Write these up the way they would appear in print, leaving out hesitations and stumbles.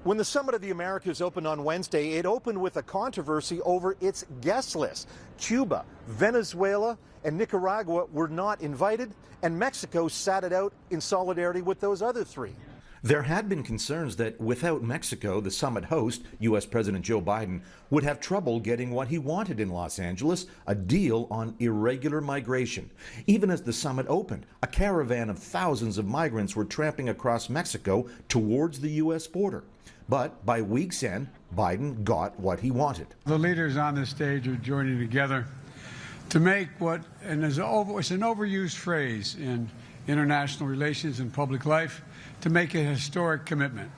When the Summit of the Americas opened on Wednesday, it opened with a controversy over its guest list. Cuba, Venezuela, and Nicaragua were not invited, and Mexico sat it out in solidarity with those other three. There had been concerns that without Mexico, the summit host, U.S. President Joe Biden, would have trouble getting what he wanted in Los Angeles, a deal on irregular migration. Even as the summit opened, a caravan of thousands of migrants were tramping across Mexico towards the U.S. border. But by week's end, Biden got what he wanted. The leaders on this stage are joining together to make what, and it's an overused phrase in international relations and public life, to make a historic commitment,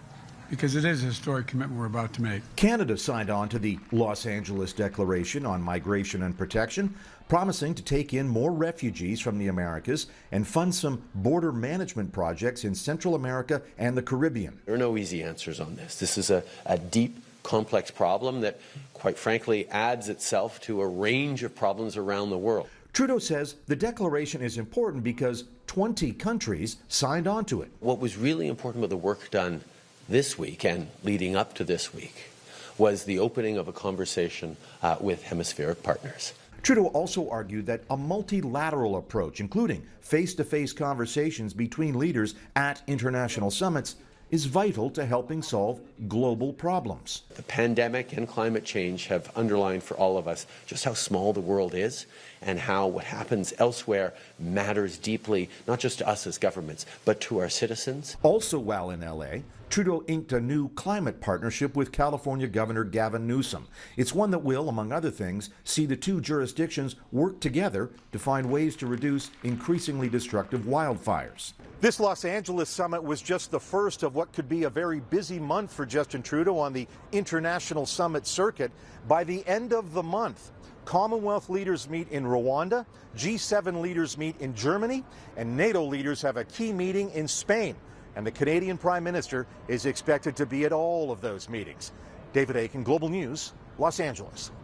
because it is a historic commitment we're about to make. Canada signed on to the Los Angeles Declaration on Migration and Protection, promising to take in more refugees from the Americas and fund some border management projects in Central America and the Caribbean. There are no easy answers on this. This is a deep, complex problem that, quite frankly, adds itself to a range of problems around the world. Trudeau says the declaration is important because 20 countries signed on to it. What was really important about the work done this week and leading up to this week was the opening of a conversation with hemispheric partners. Trudeau also argued that a multilateral approach, including face-to-face conversations between leaders at international summits, is vital to helping solve global problems. The pandemic and climate change have underlined for all of us just how small the world is and how what happens elsewhere matters deeply, not just to us as governments, but to our citizens. Also while in L.A., Trudeau inked a new climate partnership with California Governor Gavin Newsom. It's one that will, among other things, see the two jurisdictions work together to find ways to reduce increasingly destructive wildfires. This Los Angeles summit was just the first of what could be a very busy month for Justin Trudeau on the international summit circuit. By the end of the month, Commonwealth leaders meet in Rwanda, G7 leaders meet in Germany, and NATO leaders have a key meeting in Spain. And the Canadian Prime Minister is expected to be at all of those meetings. David Akin, Global News, Los Angeles.